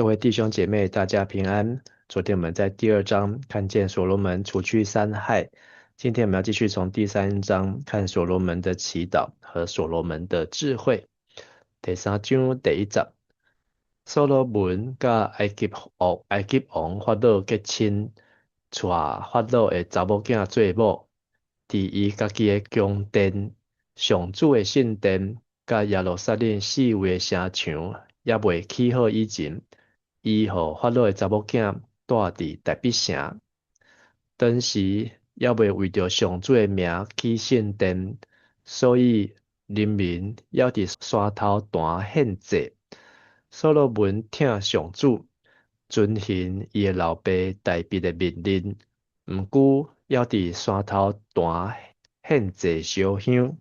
各位弟兄姐妹，大家平安。昨天我们在第二章看见所罗门除去三害，今天我们要继续从第三章看所罗门的祈祷和所罗门的智慧。第三章第一集，所罗门甲埃及王法老结亲，娶法老的查某囝做某，伫伊家己的宫殿、上主的圣殿，甲耶路撒冷四围的城墙，也未起好以前，伊互法老的查某囝住伫大必城。当时也未为着上主的名起圣殿，所以人民要伫山头坛献祭。所罗门听上主，遵行伊的老爸大卫的命令，毋久要伫山头坛献祭烧香。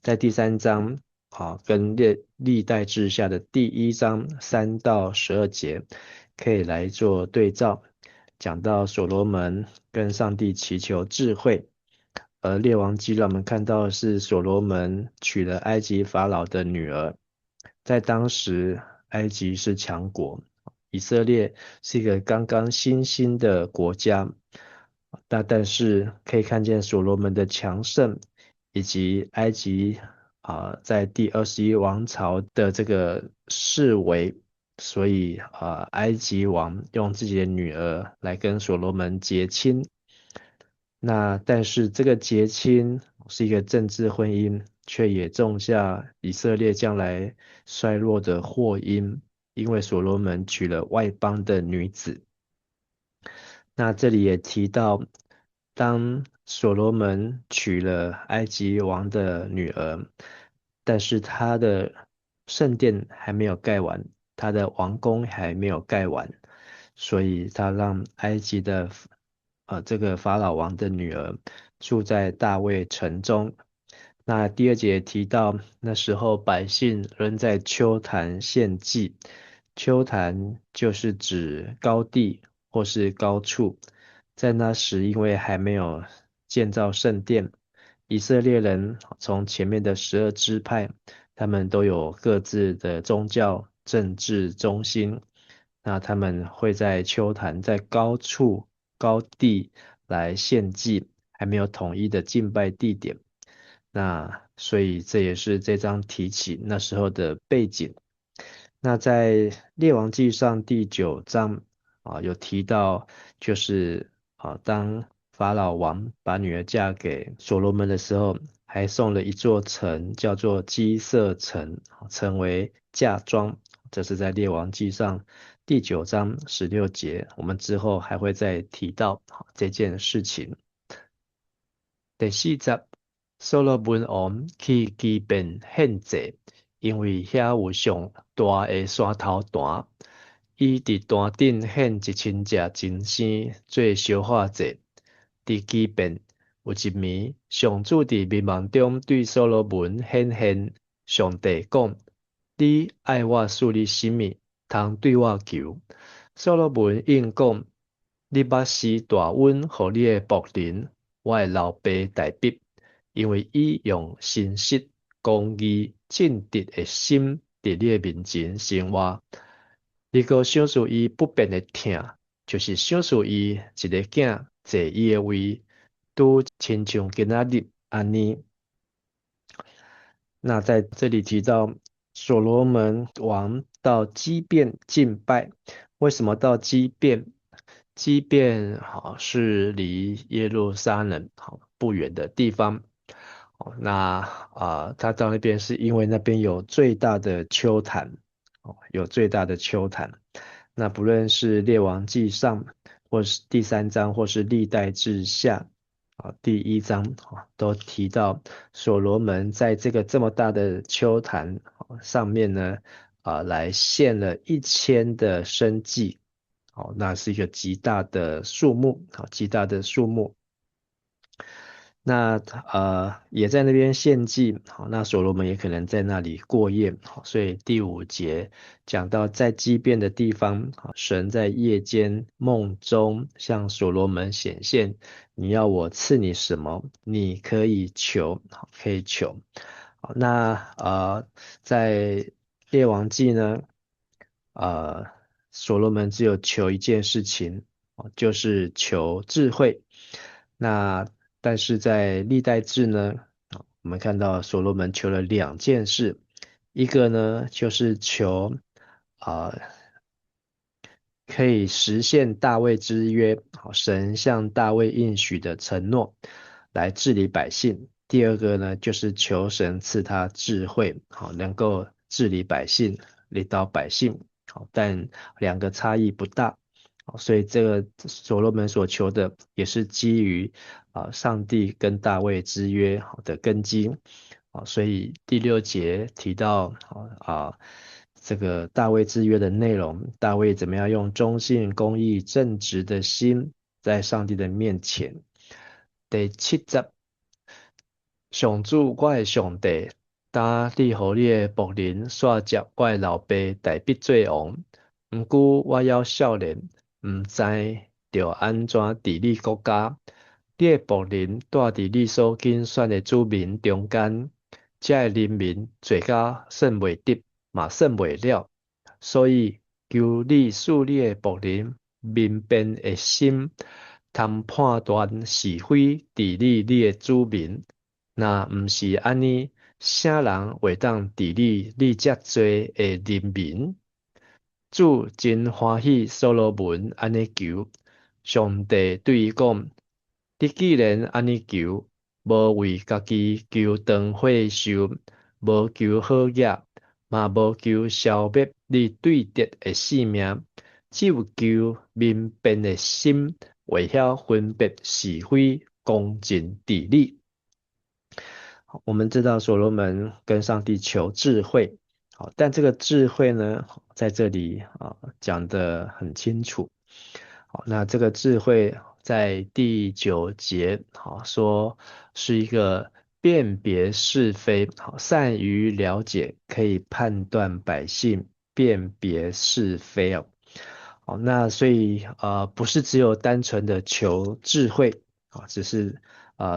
在第三章跟历代志下的第一章3到12节，可以来做对照。讲到所罗门跟上帝祈求智慧，而列王记让我们看到的是所罗门娶了埃及法老的女儿。在当时，埃及是强国，以色列是一个刚刚新兴的国家。但是可以看见所罗门的强盛，以及埃及在第21王朝的这个视为，所以埃及王用自己的女儿来跟所罗门结亲。但是这个结亲是一个政治婚姻，却也种下以色列将来衰落的祸因，因为所罗门娶了外邦的女子。那这里也提到，当所罗门娶了埃及王的女儿，但是他的圣殿还没有盖完，他的王宫还没有盖完，所以他让埃及的这个法老王的女儿住在大卫城中。那第二节提到，那时候百姓仍在丘坛献祭，丘坛就是指高地或是高处。在那时，因为还没有建造圣殿，以色列人从前面的12支派，他们都有各自的宗教、政治中心。那他们会在丘坛，在高处、高地来献祭，还没有统一的敬拜地点。那所以这也是这章提起那时候的背景。那在列王纪上第9章有提到，就是当法老王把女儿嫁给所罗门的时候，还送了一座城，叫做基色城，成为嫁妆。这是在列王纪上第9章16节，我们之后还会再提到这件事情。第4节，所罗门王去基遍献祭，因为遐有上大的山头坛，伊伫坛顶献1000只真生做烧化祭。伫基遍有一暝，上主伫迷梦中对所罗门显现，上帝讲：你爱我赐你什么，通对我求。所罗门应讲：你捌施大恩予你的仆人。我的老爸大笔，因为伊用信实、公义、正直的心伫你的面前生活。你搁想诉伊不变的疼，就是想诉伊一个囝坐伊的位，拄亲像今仔日安尼。那在这里提到所罗门王到基遍敬拜，为什么到基遍？基遍是离耶路撒冷不远的地方。他到那边是因为那边有最大的丘坛，有最大的丘坛。那不论是列王纪上，或是第3章，或是历代志下，第1章都提到所罗门在这个这么大的丘坛上面呢，来献了1000的生祭。那是一个极大的数目，极大的数目。那也在那边献祭，那所罗门也可能在那里过夜，所以第5节讲到在基遍的地方，神在夜间梦中向所罗门显现，你要我赐你什么，你可以求，可以求。那在列王记呢，呃，所罗门只有求一件事情，就是求智慧。那但是在历代志呢，我们看到所罗门求了两件事，一个呢就是求啊、可以实现大卫之约，好，神向大卫应许的承诺，来治理百姓。第二个呢，就是求神赐他智慧，好，能够治理百姓，领导百姓。好，但两个差异不大。好，所以这个所罗门所求的也是基于上帝跟大卫之约好的根基。好，所以第6节提到这个大卫之约的内容，大卫怎么样用忠信、公义、正直的心，在上帝的面前。第7节，上主我的上帝，当你和你的仆人煞接我的老爸大必做王。毋过我要少年，毋知要安怎治理国家。你的仆人住伫你所拣选的子民中间，这的人民做甲算袂得，嘛算袂了。所以求你使你的仆人明辨的心，通判断是非，治理你的子民。若毋是安尼，啥人会当治理你遮多的人民？主真欢喜所罗门安尼求，上帝对伊讲：你既然安尼求，无为家己求长岁寿，无求好业，嘛无求消灭你对敌的性命，只有求明辨的心，会晓分别是非，公正治理。我们知道所罗门跟上帝求智慧，好，但这个智慧呢，在这里讲得很清楚。好，那这个智慧在第9节，好，说是一个辨别是非，好，善于了解，可以判断百姓，辨别是非哦。好，那所以不是只有单纯的求智慧啊，只是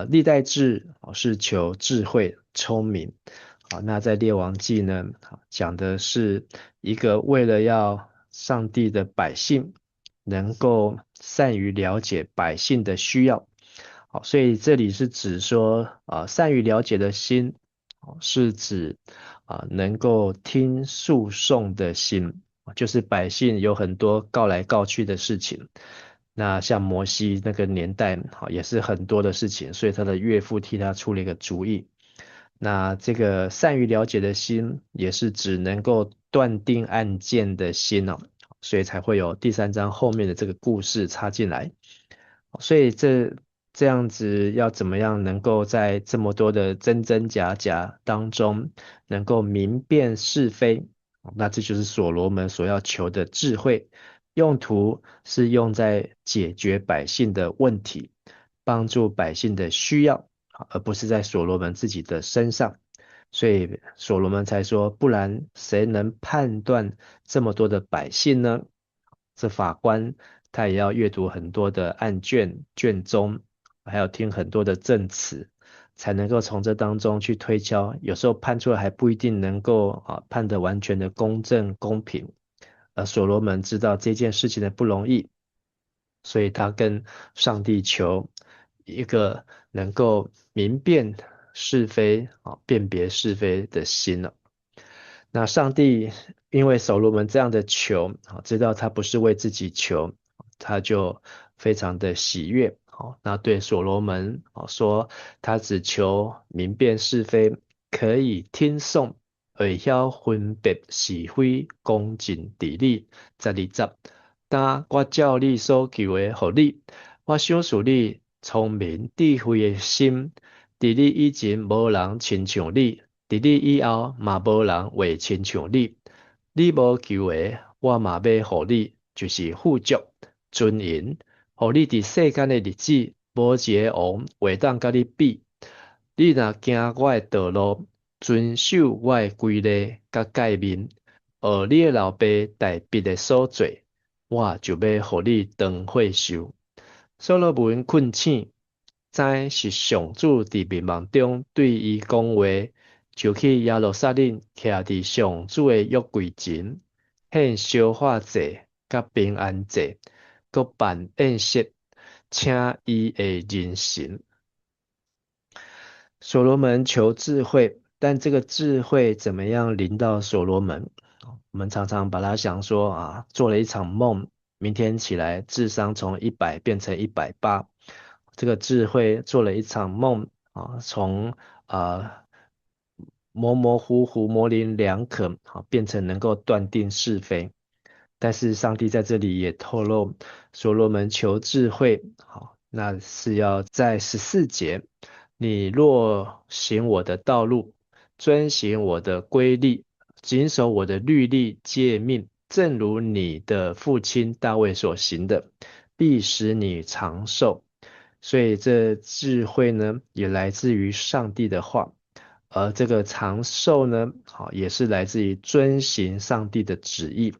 历代志是求智慧聪明。好，那在列王记呢，讲的是一个为了要上帝的百姓能够善于了解百姓的需要。好，所以这里是指说善于了解的心，是指能够听诉讼的心。就是百姓有很多告来告去的事情，那像摩西那个年代，好也是很多的事情，所以他的岳父替他出了一个主意。那这个善于了解的心，也是指能够断定案件的心哦，所以才会有第3章后面的这个故事插进来。所以这样子要怎么样能够在这么多的真真假假当中，能够明辨是非？那这就是所罗门所要求的智慧，用途是用在解决百姓的问题，帮助百姓的需要，而不是在所罗门自己的身上。所以所罗门才说，不然谁能判断这么多的百姓呢？这法官他也要阅读很多的案卷、卷宗，还要听很多的证词，才能够从这当中去推敲。有时候判出来还不一定能够判得完全的公正公平。而所罗门知道这件事情的不容易，所以他跟上帝求一个能够明辨是非辨别是非的心了。那上帝因为所罗门这样的求，知道他不是为自己求，他就非常的喜悦。那对所罗门说，他只求明辨是非，可以听讼，会晓分别是非，公正治理。12节，但我照你所求的予你，我想使你聪明智慧的心，伫你以前无人亲像你。伫你以后嘛无人会亲像你，你无求的，我嘛要互你，就是富足、尊严，互你伫世间的日子，无一个王会当甲你比。你若行我的道路，遵守我的规例甲诫命，学你的老爸大笔的所做，我就要互你长岁寿。所罗门困醒，知是上主伫眠梦中对伊讲话。就去耶路撒冷，徛伫上主的约柜前，献烧化祭甲平安祭，搁办宴席，请伊的人神。所罗门求智慧，但这个智慧怎么样临到所罗门？我们常常把它想说啊，做了一场梦，明天起来智商从100变成180。这个智慧做了一场梦啊，从模模糊糊、模棱两可，好变成能够断定是非。但是上帝在这里也透露，所罗门求智慧，好，那是要在14节，你若行我的道路，遵行我的规律，谨守我的律例诫命，正如你的父亲大卫所行的，必使你长寿。所以这智慧呢，也来自于上帝的话，而这个长寿呢，好，也是来自于遵行上帝的旨意。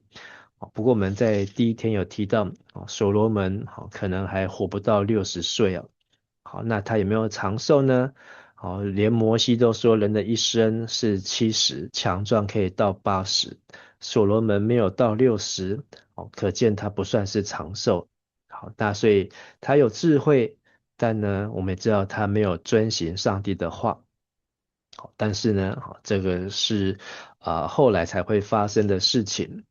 不过我们在第一天有提到，所罗门好可能还活不到60岁啊。好，那他有没有长寿呢？好，连摩西都说人的一生是70，强壮可以到80，所罗门没有到60，可见他不算是长寿。好，那所以他有智慧，但呢，我们也知道他没有遵行上帝的话。好，但是呢，好，这个是后来才会发生的事情。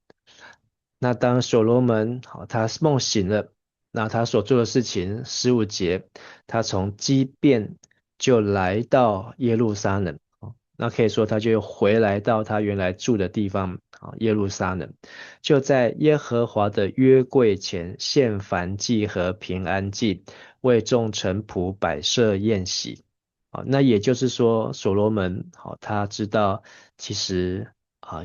那当所罗门好，他梦醒了，那他所做的事情15节，他从基遍就来到耶路撒冷，那可以说他就回来到他原来住的地方啊，耶路撒冷，就在耶和华的约柜前献燔祭和平安祭，为众臣仆摆设宴席。那也就是说，所罗门好，他知道其实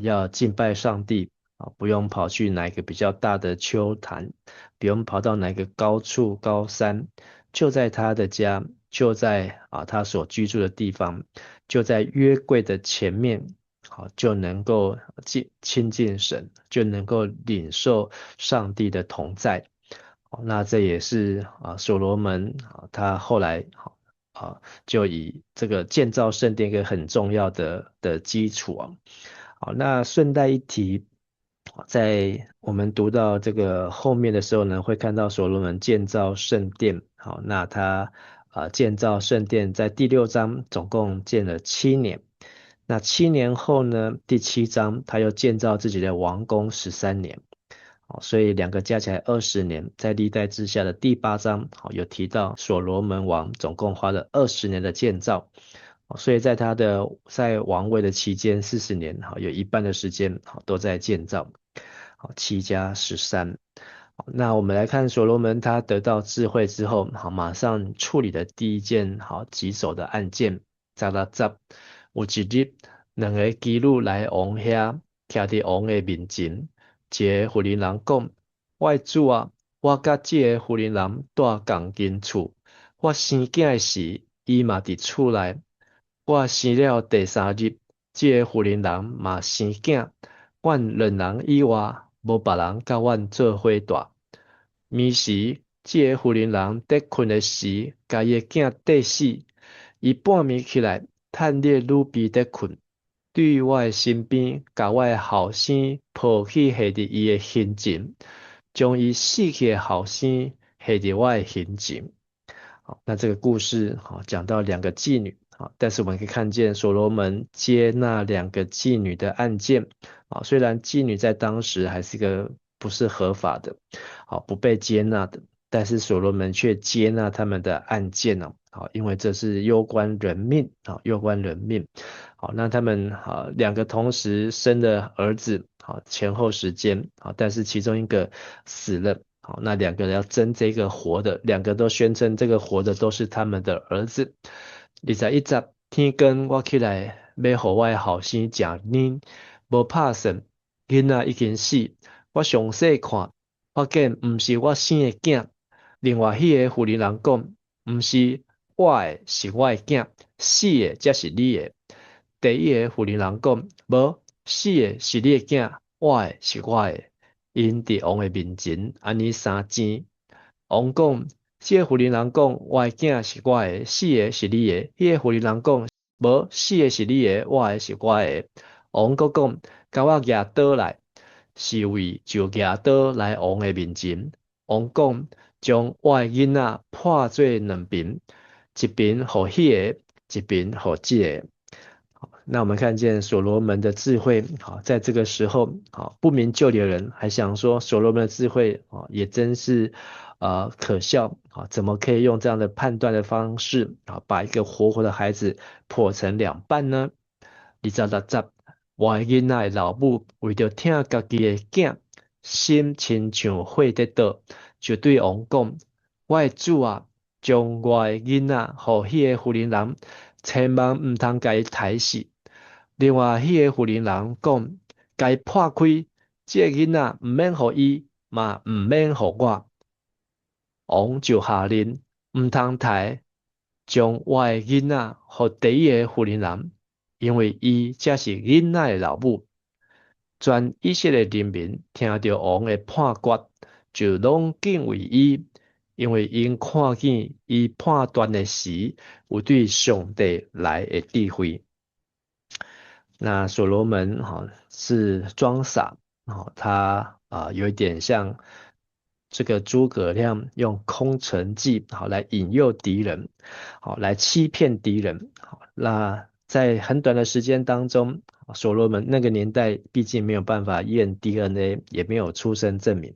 要敬拜上帝不用跑去哪一个比较大的丘坛，不用跑到哪一个高处高山，就在他的家，就在他所居住的地方，就在约柜的前面，好就能够亲近神，就能够领受上帝的同在。那这也是所罗门他后来就以这个建造圣殿一个很重要的基础啊。好，那顺带一提，在我们读到这个后面的时候呢，会看到所罗门建造圣殿。好，那他建造圣殿在第6章总共建了7年。那7年后呢，第7章他又建造自己的王宫13年。所以两个加起来20年，在历代之下的第8章，有提到所罗门王总共花了20年的建造。所以在王位的期间40年，有一半的时间都在建造。7+13。那我们来看所罗门他得到智慧之后，马上处理的第一件棘手的案件。有一日，两个基路来王遐，徛伫王的面前。一个妇人人讲：我的主啊，我甲这个妇人人住同间厝，我生囝的时，伊嘛伫厝内。我生了第3日，这个妇人人嘛生囝，阮两人以外，无别人甲阮做伙住。暝时，这个妇人人在困的时，甲伊的囝綴死。伊半暝起来，趁你的女婢在困，对我的身边，甲我的后生抱去下伫伊的胸前，将伊死去的后生下伫我的胸前。好，那这个故事讲到两个妓女，但是我们可以看见所罗门接纳两个妓女的案件。虽然妓女在当时还是一个不是合法的，不被接纳的，但是所罗门却接纳他们的案件呢。因为这是攸关人命，攸关人命。好，那他们两个同时生的儿子，前后时间，但是其中一个死了。好，那两个人要争这个活的，两个都宣称这个活的都是他们的儿子。21集，天光我起来要互我的后生食奶，无拍算，囡仔已经死。我详细看，发现毋是我生的囝。另外迄个妇人人讲，毋是我的，是我的囝，死的才是你的。第一个妇人人讲，无，死的是你的囝，活的是我的。因伫王的面前安尼3争。王讲，这个妇人人讲，我的囝是我的，死的是你的。迄个妇人人讲，无，死的是你的，活的是我的。王阁讲，甲我举刀来。是为就举刀来王的面前。王讲将我的囡仔破做两边，一边给迄个，一边给这个。那我们看见所罗门的智慧，好，在这个时候，好，不明就里的人还想说，所罗门的智慧，啊，也真是，可笑，啊，怎么可以用这样的判断的方式，啊，把一个活活的孩子破成两半呢？26，我的囡仔的老母为着听家己的囝，心亲像火在倒，就对王讲：我的主啊，将我的囡仔互迄个妇人人，千万唔通甲伊刣死。另外，迄个妇人人讲，该破开，这个囡仔唔免互伊，嘛唔免互我。王就下令，唔通刣，将我的囡仔互第一个妇人人，因为伊才是囡仔的老母。全以色列人民听到王的判决，就拢敬畏伊，因为因看见伊判断的时，有对上帝来的智慧。那所罗门是装傻，他有一点像这个诸葛亮用空城计来引诱敌人，来欺骗敌人。那在很短的时间当中，所罗门那个年代毕竟没有办法验 DNA，也没有出生证明，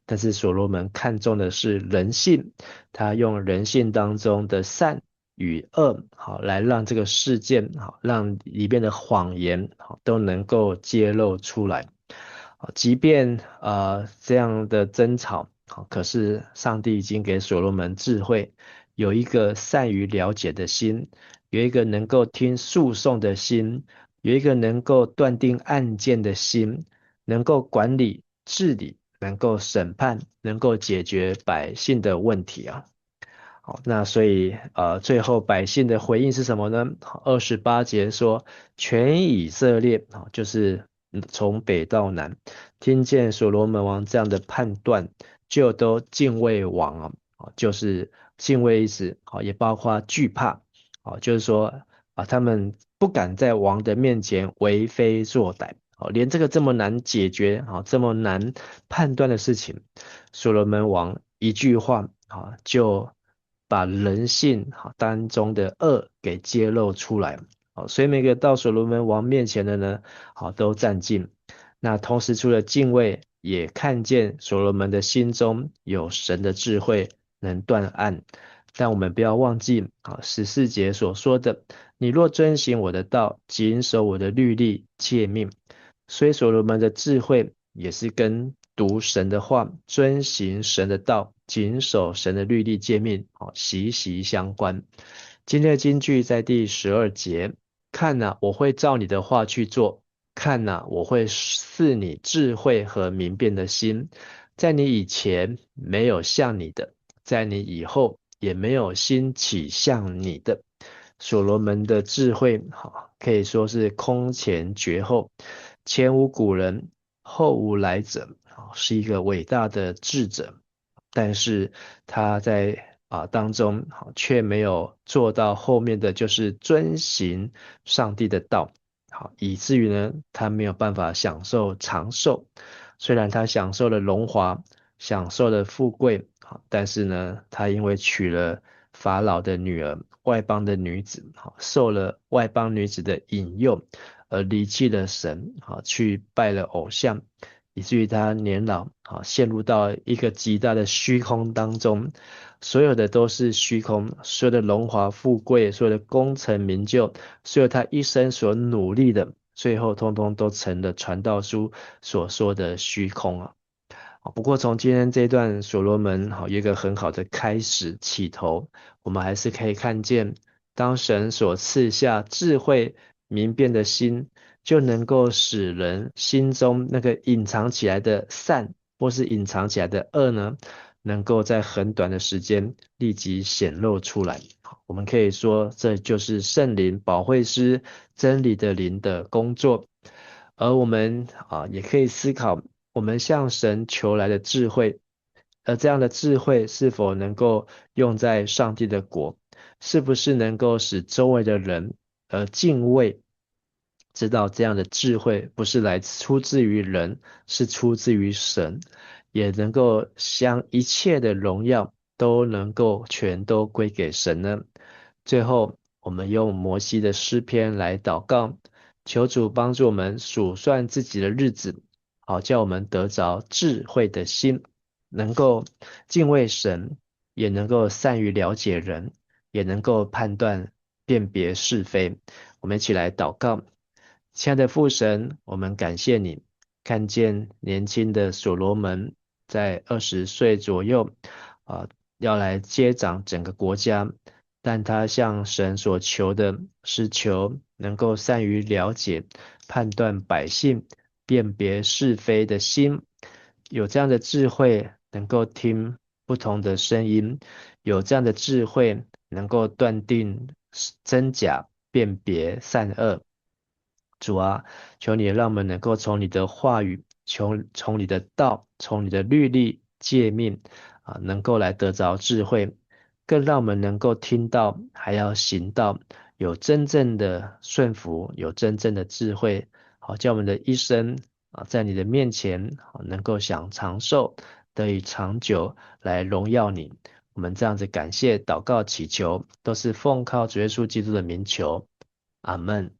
但是所罗门看重的是人性，他用人性当中的善与恶，来让这个事件，让里面的谎言，都能够揭露出来。即便这样的争吵，可是上帝已经给所罗门智慧，有一个善于了解的心，有一个能够听诉讼的心，有一个能够断定案件的心，能够管理治理，能够审判，能够解决百姓的问题啊。好，那所以最后百姓的回应是什么呢？28节说，全以色列就是从北到南，听见所罗门王这样的判断，就都敬畏王就是敬畏意思也包括惧怕就是说他们不敢在王的面前为非作歹连这个这么难解决这么难判断的事情，所罗门王一句话就把人性当中的恶给揭露出来。所以每个到所罗门王面前的呢，都站敬。那同时除了敬畏，也看见所罗门的心中有神的智慧，能断案。但我们不要忘记14节所说的，你若遵行我的道，谨守我的律例诫命。所以所罗门的智慧也是跟读神的话，遵行神的道，谨守神的律例诫命息息相关。今天的金句在第12节，看哪，我会照你的话去做，看哪，我会赐你智慧和明辨的心，在你以前没有像你的，在你以后也没有兴起像你的。所罗门的智慧可以说是空前绝后，前无古人，后无来者，是一个伟大的智者。但是他在当中却没有做到后面的，就是遵行上帝的道，以至于呢他没有办法享受长寿。虽然他享受了荣华，享受了富贵，但是呢他因为娶了法老的女儿，外邦的女子，受了外邦女子的引诱，而离弃了神，去拜了偶像，以至于他年老，陷入到一个极大的虚空当中，所有的都是虚空，所有的荣华富贵，所有的功成名就，所有他一生所努力的，最后通通都成了传道书所说的虚空啊。不过从今天这段所罗门有一个很好的开始起头，我们还是可以看见，当神所赐下智慧明辨的心，就能够使人心中那个隐藏起来的善，或是隐藏起来的恶呢，能够在很短的时间立即显露出来。我们可以说，这就是圣灵保惠师真理的灵的工作。而我们也可以思考，我们向神求来的智慧，而这样的智慧是否能够用在上帝的国？是不是能够使周围的人敬畏知道这样的智慧不是出自于人，是出自于神，也能够将一切的荣耀都能够全都归给神呢？最后，我们用摩西的诗篇来祷告，求主帮助我们数算自己的日子，好叫我们得着智慧的心，能够敬畏神，也能够善于了解人，也能够判断辨别是非。我们一起来祷告。亲爱的父神，我们感谢你，看见年轻的所罗门在20岁左右，啊、要来接掌整个国家，但他向神所求的是求能够善于了解、判断百姓、辨别是非的心，有这样的智慧，能够听不同的声音，有这样的智慧，能够断定真假，辨别善恶。主啊，求你让我们能够从你的话语，从你的道，从你的律例诫命能够来得着智慧，更让我们能够听到，还要行道，有真正的顺服，有真正的智慧，好叫我们的一生在你的面前能够享长寿，得以长久来荣耀你。我们这样子感谢、祷告、祈求，都是奉靠主耶稣基督的名求，阿门。